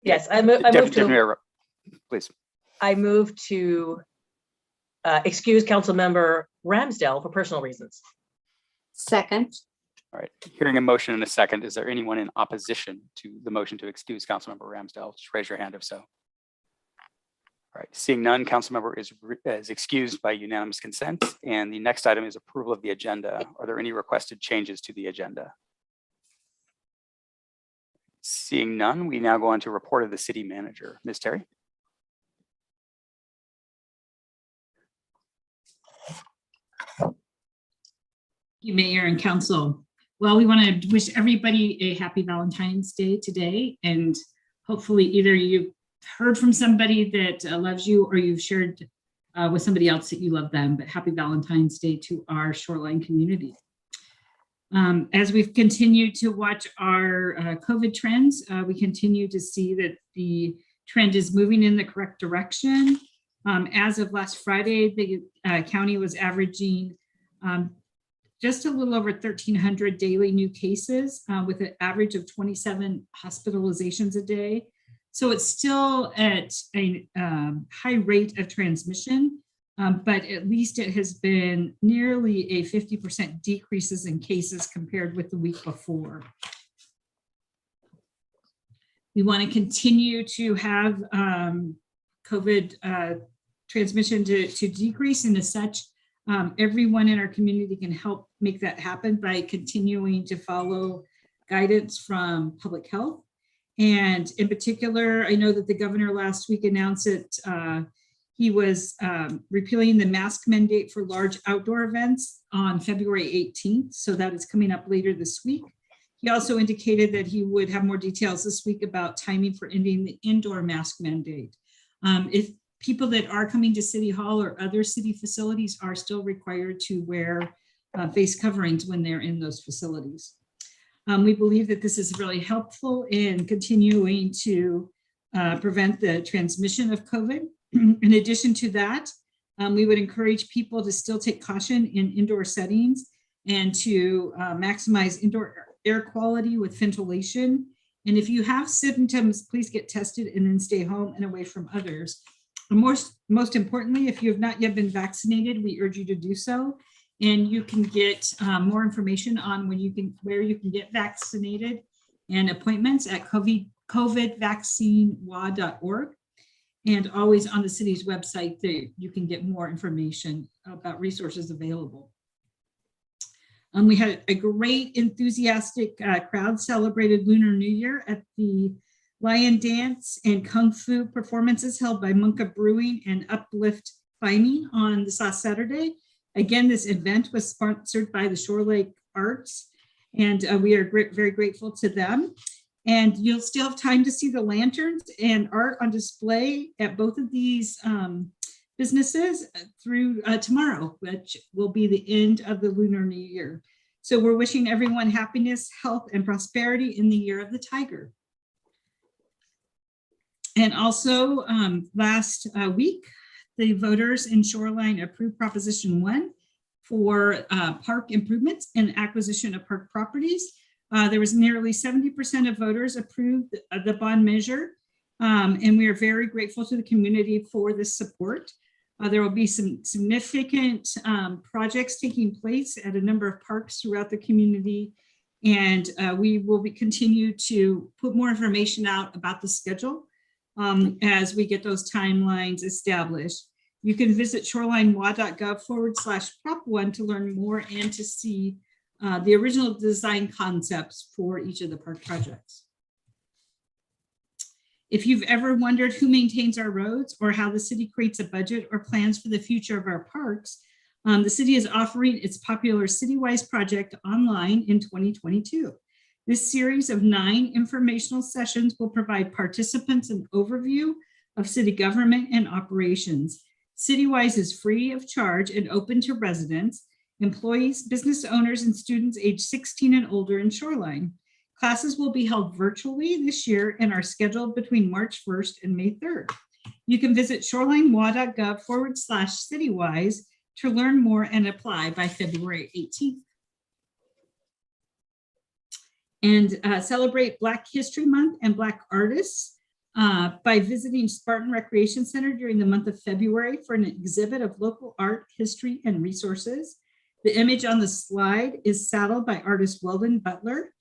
Yes, I move Deputy to, Mayor, please. I move to excuse Councilmember Ramsdell for personal reasons. Second. All right, hearing a motion in a second, is there anyone in opposition to the motion to excuse Councilmember Ramsdell? Just raise your hand if so. All right, seeing none, Councilmember is excused by unanimous consent. And the next item is approval of the agenda. Are there any requested changes to the agenda? Seeing none, we now go on to report of the city manager. Ms. Terry? You, Mayor and Council. Well, we want to wish everybody a happy Valentine's Day today, and hopefully either you've heard from somebody that loves you or you've shared with somebody else that you love them, but happy Valentine's Day to our Shoreline community. As we've continued to watch our COVID trends, we continue to see that the trend is moving in the correct direction. As of last Friday, the county was averaging just a little over 1,300 daily new cases with an average of 27 hospitalizations a day. So it's still at a high rate of transmission, but at least it has been nearly a 50% decreases in cases compared with the week before. We want to continue to have COVID transmission to decrease, and as such, everyone in our community can help make that happen by continuing to follow guidance from public health. And in particular, I know that the governor last week announced that he was repealing the mask mandate for large outdoor events on February 18th. So that is coming up later this week. He also indicated that he would have more details this week about timing for ending the indoor mask mandate. If people that are coming to City Hall or other city facilities are still required to wear face coverings when they're in those facilities. We believe that this is really helpful in continuing to prevent the transmission of COVID. In addition to that, we would encourage people to still take caution in indoor settings and to maximize indoor air quality with ventilation. And if you have symptoms, please get tested and then stay home and away from others. And most importantly, if you have not yet been vaccinated, we urge you to do so. And you can get more information on where you can get vaccinated and appointments at covidvaccinewa.org. And always on the city's website, there you can get more information about resources available. We had a great enthusiastic crowd celebrated Lunar New Year at the lion dance and kung fu performances held by Munka Brewing and Uplift Climbing on this last Saturday. Again, this event was sponsored by the Shore Lake Arts, and we are very grateful to them. And you'll still have time to see the lanterns and art on display at both of these businesses through tomorrow, which will be the end of the Lunar New Year. So we're wishing everyone happiness, health, and prosperity in the year of the tiger. And also last week, the voters in Shoreline approved Proposition 1 for park improvements and acquisition of park properties. There was nearly 70% of voters approved the bond measure, and we are very grateful to the community for this support. There will be some significant projects taking place at a number of parks throughout the community, and we will continue to put more information out about the schedule as we get those timelines established. You can visit shorelinewa.gov/prop1 to learn more and to see the original design concepts for each of the park projects. If you've ever wondered who maintains our roads or how the city creates a budget or plans for the future of our parks, the city is offering its popular Citywise project online in 2022. This series of 9 informational sessions will provide participants an overview of city government and operations. Citywise is free of charge and open to residents, employees, business owners, and students age 16 and older in Shoreline. Classes will be held virtually this year and are scheduled between March 1st and May 3rd. You can visit shorelinewa.gov/citywise to learn more and apply by February 18th. And celebrate Black History Month and Black artists. by visiting Spartan Recreation Center during the month of February for an exhibit of local art, history, and resources. The image on the slide is saddled by artist Weldon Butler.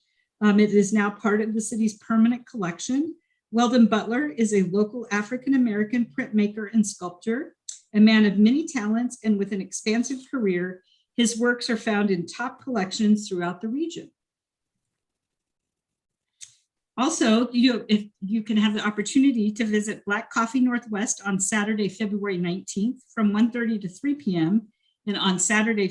It is now part of the city's permanent collection. Weldon Butler is a local African-American printmaker and sculptor, a man of many talents and with an expansive career. His works are found in top collections throughout the region. Also, if you can have the opportunity to visit Black Coffee Northwest on Saturday, February 19th from 1:30 to 3 p.m. and on Saturday,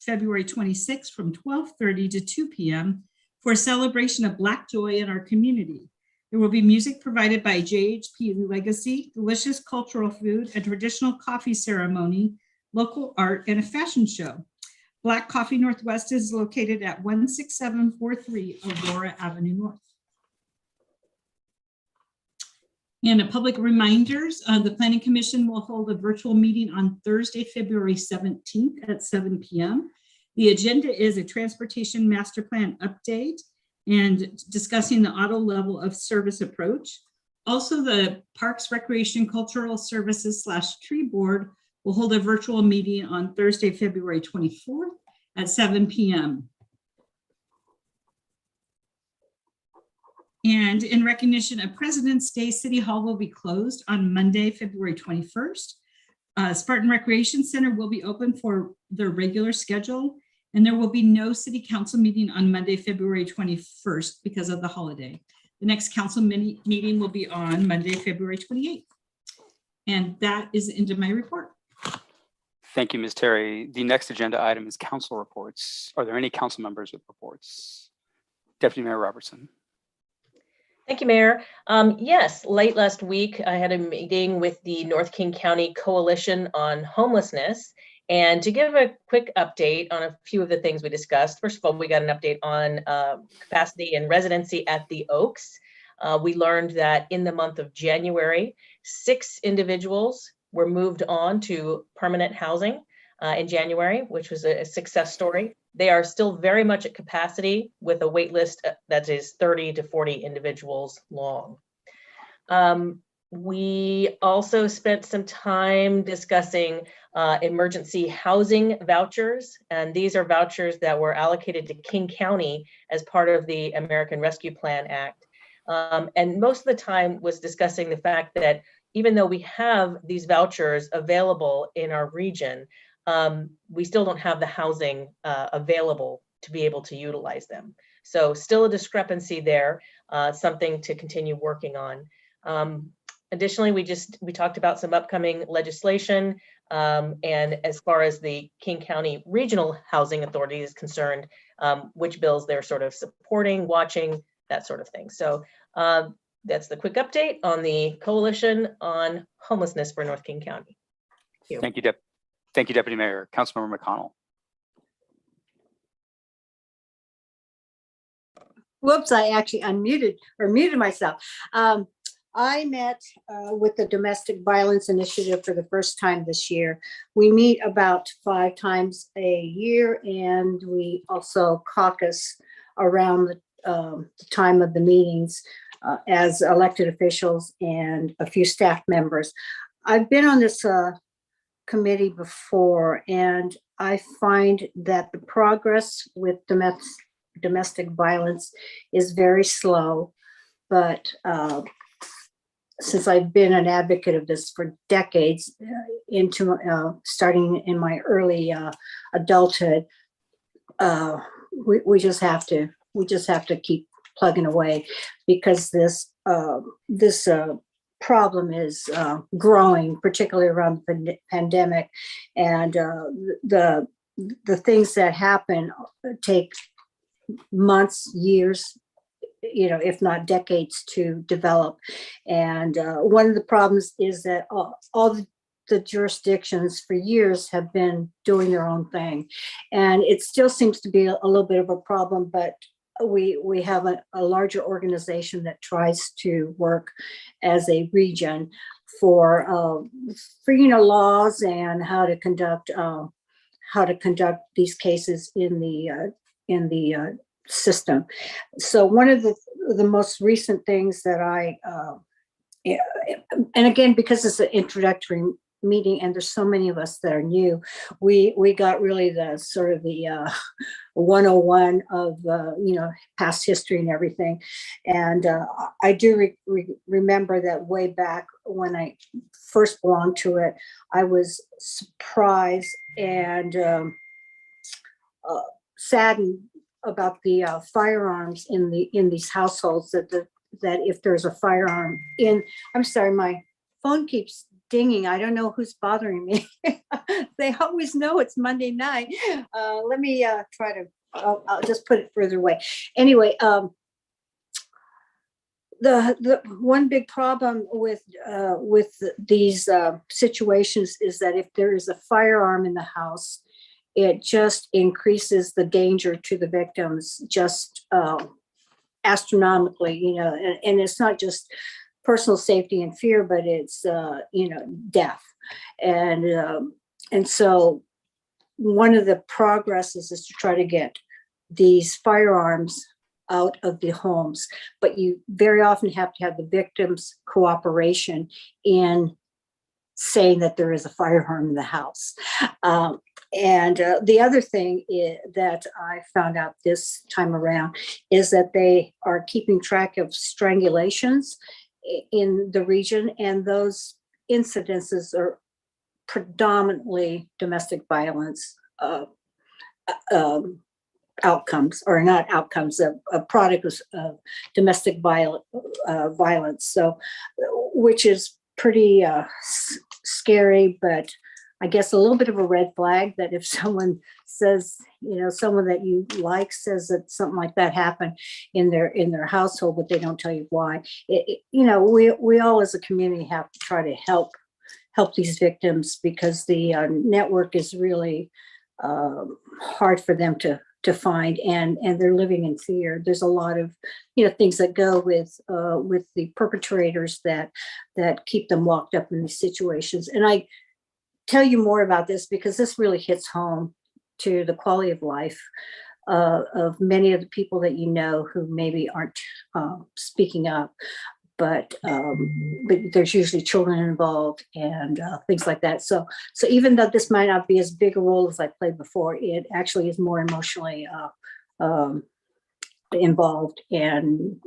February 26th from 12:30 to 2 p.m. for a celebration of Black joy in our community. There will be music provided by JHP Legacy, delicious cultural food, a traditional coffee ceremony, local art, and a fashion show. Black Coffee Northwest is located at 16743 Aurora Avenue North. And a public reminders, the Planning Commission will hold a virtual meeting on Thursday, February 17th at 7 p.m. The agenda is a transportation master plan update and discussing the auto level of service approach. Also, the Parks, Recreation, Cultural Services / Tree Board will hold a virtual meeting on Thursday, February 24th at 7 p.m. And in recognition of President's Day, City Hall will be closed on Monday, February 21st. Spartan Recreation Center will be open for their regular schedule, and there will be no city council meeting on Monday, February 21st because of the holiday. The next council meeting will be on Monday, February 28th. And that is the end of my report. Thank you, Ms. Terry. The next agenda item is council reports. Are there any council members with reports? Deputy Mayor Robertson. Thank you, Mayor. Yes, late last week, I had a meeting with the North King County Coalition on Homelessness. And to give a quick update on a few of the things we discussed, first of all, we got an update on capacity and residency at the Oaks. We learned that in the month of January, 6 individuals were moved on to permanent housing in January, which was a success story. They are still very much at capacity with a wait list that is 30 to 40 individuals long. We also spent some time discussing emergency housing vouchers, and these are vouchers that were allocated to King County as part of the American Rescue Plan Act. And most of the time was discussing the fact that even though we have these vouchers available in our region, we still don't have the housing available to be able to utilize them. So still a discrepancy there, something to continue working on. Additionally, we talked about some upcoming legislation, and as far as the King County Regional Housing Authority is concerned, which bills they're sort of supporting, watching, that sort of thing. So that's the quick update on the coalition on homelessness for North King County. Thank you, Deputy Mayor. Councilmember McConnell. Whoops, I actually muted myself. I met with the Domestic Violence Initiative for the first time this year. We meet about 5 times a year, and we also caucus around the time of the meetings as elected officials and a few staff members. I've been on this committee before, and I find that the progress with domestic violence is very slow, but since I've been an advocate of this for decades, starting in my early adulthood, we just have to keep plugging away, because this problem is growing, particularly around the pandemic, and the things that happen take months, years, if not decades to develop. And one of the problems is that all the jurisdictions for years have been doing their own thing, and it still seems to be a little bit of a problem, but we have a larger organization that tries to work as a region for laws and how to conduct these cases in the system. So one of the most recent things that I yeah, and again, because it's an introductory meeting and there's so many of us that are new, we got really the sort of the 101 of past history and everything. And I do remember that way back when I first belonged to it, I was surprised and saddened about the firearms in these households, that if there's a firearm in, I'm sorry, my phone keeps dinging. I don't know who's bothering me. They always know it's Monday night. Let me try to, I'll just put it further away. Anyway, the one big problem with these situations is that if there is a firearm in the house, it just increases the danger to the victims just astronomically, and it's not just personal safety and fear, but it's death. And so one of the progresses is to try to get these firearms out of the homes, but you very often have to have the victim's cooperation in saying that there is a firearm in the house. And the other thing that I found out this time around is that they are keeping track of strangulations in the region, and those incidences are predominantly domestic violence outcomes, or not outcomes, a product of domestic violence. So, which is pretty scary, but I guess a little bit of a red flag that if someone says, someone that you like says that something like that happened in their household, but they don't tell you why. We all as a community have to try to help these victims, because the network is really hard for them to find, and they're living in fear. There's a lot of things that go with the perpetrators that keep them locked up in these situations. And I tell you more about this because this really hits home to the quality of life of many of the people that who maybe aren't speaking up, but there's usually children involved and things like that. So even though this might not be as big a role as I played before, it actually is more emotionally involved and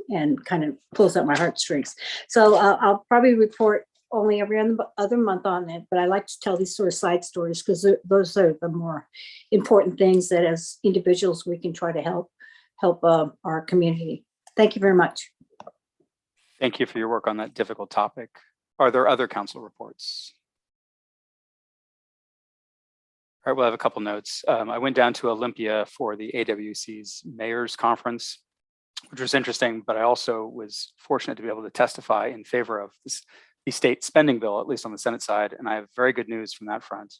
kind of pulls at my heartstrings. So I'll probably report only every other month on it, but I like to tell these sort of side stories because those are the more important things that as individuals we can try to help our community. Thank you very much. Thank you for your work on that difficult topic. Are there other council reports? All right, we'll have a couple notes. I went down to Olympia for the AWC's Mayor's Conference, which was interesting, but I also was fortunate to be able to testify in favor of the state spending bill, at least on the Senate side. And I have very good news from that front.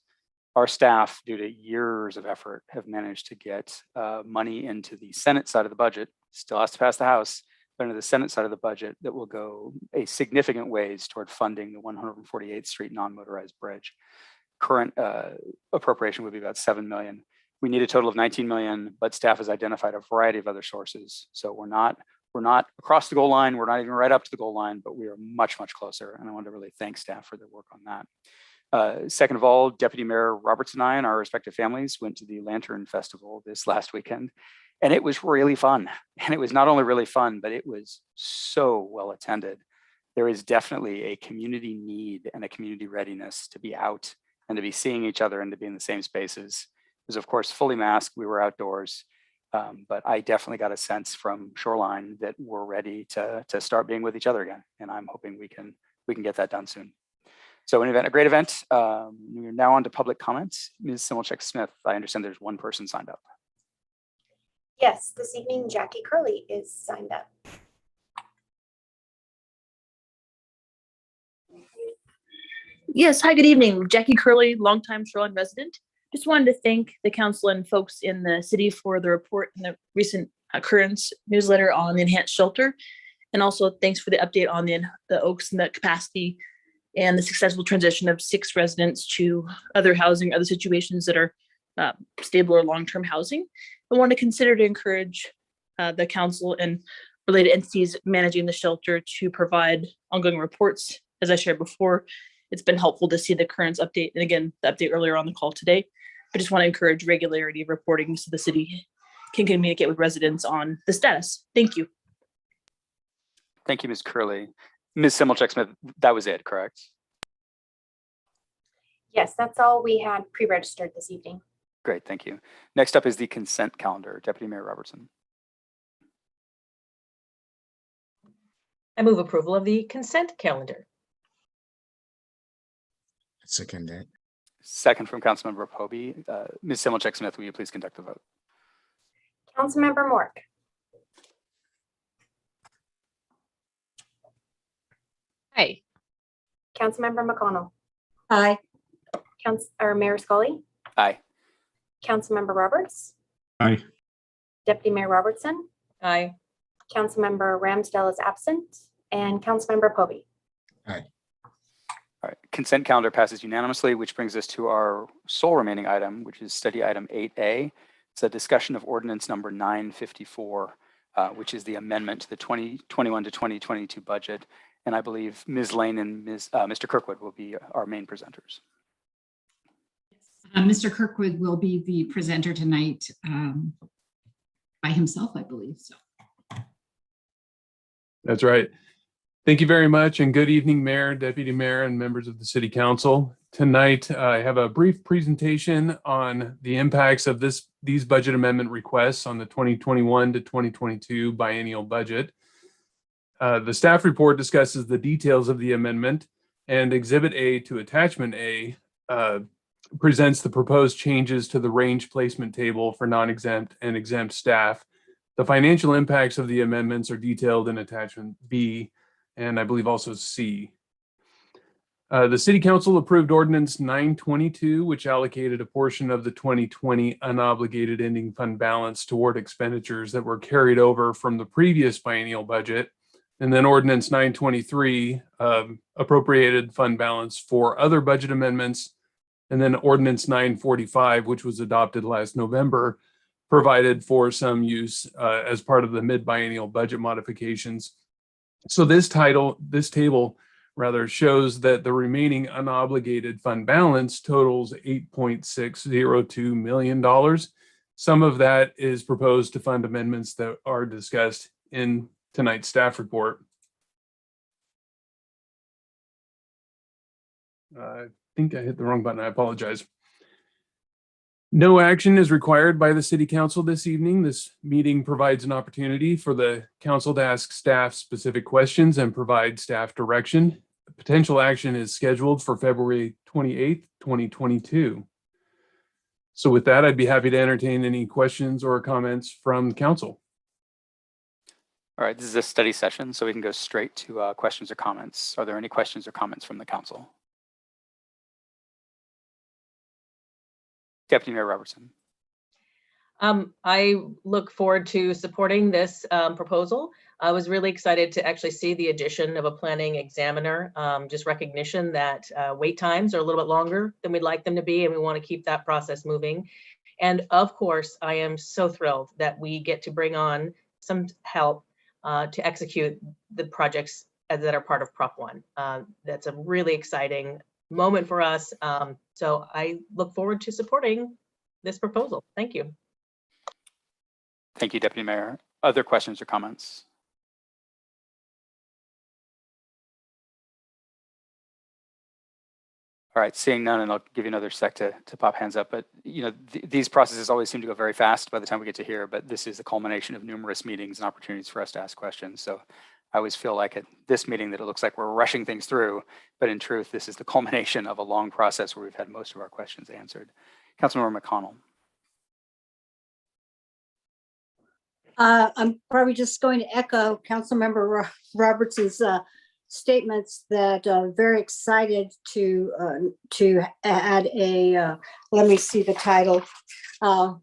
Our staff, due to years of effort, have managed to get money into the Senate side of the budget, still has to pass the House, but into the Senate side of the budget that will go a significant ways toward funding the 148th Street non-motorized bridge. Current appropriation would be about $7 million. We need a total of $19 million, but staff has identified a variety of other sources. So we're not across the goal line. We're not even right up to the goal line, but we are much, much closer. And I want to really thank staff for their work on that. Second of all, Deputy Mayor Roberts and I and our respective families went to the Lantern Festival this last weekend, and it was really fun. And it was not only really fun, but it was so well attended. There is definitely a community need and a community readiness to be out and to be seeing each other and to be in the same spaces. It was, of course, fully masked. We were outdoors. But I definitely got a sense from Shoreline that we're ready to start being with each other again. And I'm hoping we can get that done soon. So a great event. We're now on to public comments. Ms. Similchek-Smith, I understand there's one person signed up. Yes, this evening, Jackie Curley is signed up. Yes, hi, good evening. Jackie Curley, longtime Shoreline resident. Just wanted to thank the council and folks in the city for the report and the recent occurrence newsletter on the enhanced shelter. And also thanks for the update on the Oaks and the capacity and the successful transition of 6 residents to other housing, other situations that are stable or long-term housing. I want to consider to encourage the council and related entities managing the shelter to provide ongoing reports. As I shared before, it's been helpful to see the currents update, and again, the update earlier on the call today. I just want to encourage regularity of reporting so the city can communicate with residents on the status. Thank you. Thank you, Ms. Curley. Ms. Simmelcheck-Smith, that was it, correct? Yes, that's all we had pre-registered this evening. Great, thank you. Next up is the consent calendar. Deputy Mayor Robertson. I move approval of the consent calendar. Second that. Second from Councilmember Poby. Ms. Simmelcheck-Smith, will you please conduct the vote? Councilmember Mork, Hi. Councilmember McConnell, Aye. Mayor Scully, Aye. Councilmember Roberts, Aye. Deputy Mayor Robertson, Aye. Councilmember Ramsdell is absent, and Councilmember Poby. Aye. All right, consent calendar passes unanimously, which brings us to our sole remaining item, which is study item 8A. It's a discussion of ordinance number 954, which is the amendment to the 2021 to 2022 budget. And I believe Ms. Lane and Mr. Kirkwood will be our main presenters. Mr. Kirkwood will be the presenter tonight by himself, I believe. So. That's right. Thank you very much, and good evening, Mayor, Deputy Mayor, and members of the City Council. Tonight, I have a brief presentation on the impacts of these budget amendment requests on the 2021 to 2022 biennial budget. The staff report discusses the details of the amendment, and Exhibit A to Attachment A presents the proposed changes to the range placement table for non-exempt and exempt staff. The financial impacts of the amendments are detailed in Attachment B, and I believe also C. The City Council approved Ordinance 922, which allocated a portion of the 2020 unobligated ending fund balance toward expenditures that were carried over from the previous biennial budget. And then Ordinance 923 appropriated fund balance for other budget amendments. And then Ordinance 945, which was adopted last November, provided for some use as part of the mid-biennial budget modifications. So this table shows that the remaining unobligated fund balance totals $8.602 million. Some of that is proposed to fund amendments that are discussed in tonight's staff report. I think I hit the wrong button. I apologize. No action is required by the City Council this evening. This meeting provides an opportunity for the council to ask staff specific questions and provide staff direction. Potential action is scheduled for February 28th, 2022. So with that, I'd be happy to entertain any questions or comments from council. All right, this is a study session, so we can go straight to questions or comments. Are there any questions or comments from the council? Deputy Mayor Robertson. I look forward to supporting this proposal. I was really excited to actually see the addition of a planning examiner, just recognition that wait times are a little bit longer than we'd like them to be, and we want to keep that process moving. And of course, I am so thrilled that we get to bring on some help to execute the projects that are part of Prop 1. That's a really exciting moment for us. So I look forward to supporting this proposal. Thank you. Thank you, Deputy Mayor. Other questions or comments? All right, seeing none, and I'll give you another sec to pop hands up, but you know, these processes always seem to go very fast by the time we get to here, but this is the culmination of numerous meetings and opportunities for us to ask questions. So I always feel like at this meeting that it looks like we're rushing things through, but in truth, this is the culmination of a long process where we've had most of our questions answered. Councilmember McConnell. I'm probably just going to echo Councilmember Robertson's statements that very excited to add a let me see the title for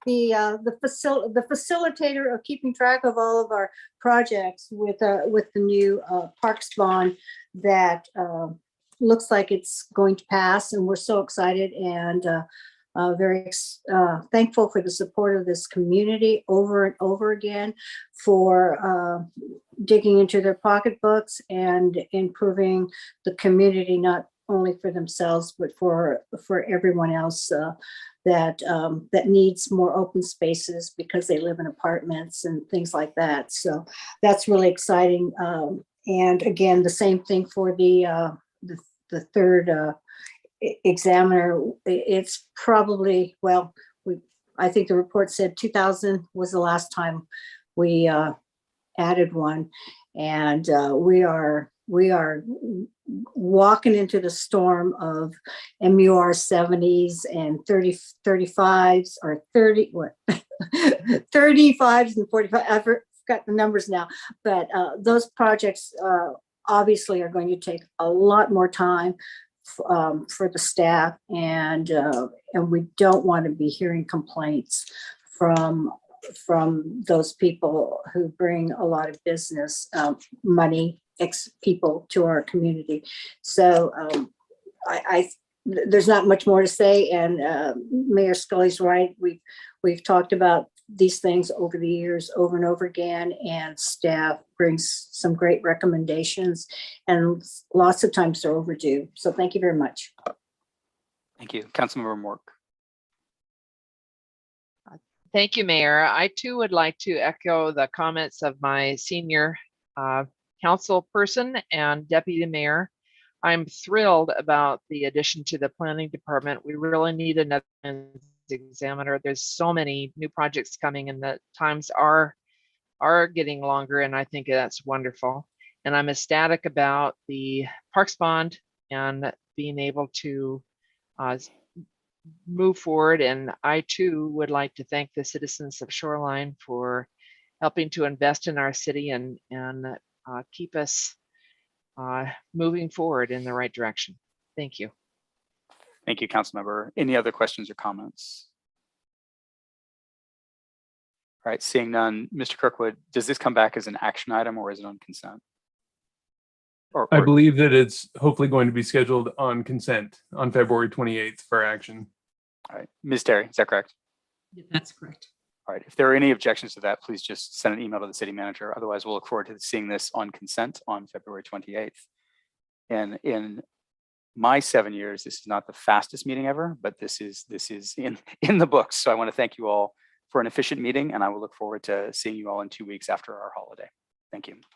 the facilitator of keeping track of all of our projects with the new parks bond that looks like it's going to pass, and we're so excited. And thankful for the support of this community over and over again, for digging into their pocketbooks and improving the community, not only for themselves, but for everyone else that needs more open spaces because they live in apartments and things like that. So that's really exciting. And again, the same thing for the third examiner. It's probably, well, I think the report said 2000 was the last time we added one, and we are walking into the storm of MUR 70s and 35s or 35s and 45. I forgot the numbers now, but those projects obviously are going to take a lot more time for the staff, and we don't want to be hearing complaints from those people who bring a lot of business money, people to our community. So there's not much more to say, and Mayor Scully's right. We've talked about these things over the years, over and over again, and staff brings some great recommendations, and lots of times they're overdue. So thank you very much. Thank you. Councilmember Mork. Thank you, Mayor. I too would like to echo the comments of my senior council person and deputy mayor. I'm thrilled about the addition to the planning department. We really need another examiner. There's so many new projects coming, and the times are getting longer, and I think that's wonderful. And I'm ecstatic about the Parks Bond and being able to move forward. And I too would like to thank the citizens of Shoreline for helping to invest in our city and keep us moving forward in the right direction. Thank you. Thank you, Councilmember. Any other questions or comments? All right, seeing none, Mr. Kirkwood, does this come back as an action item or is it on consent? I believe that it's hopefully going to be scheduled on consent on February 28th for action. All right, Ms. Terry, is that correct? Yeah, that's correct. All right, if there are any objections to that, please just send an email to the city manager. Otherwise, we'll look forward to seeing this on consent on February 28th. And in my 7 years, this is not the fastest meeting ever, but this is in the books. So I want to thank you all for an efficient meeting, and I will look forward to seeing you all in 2 weeks after our holiday. Thank you.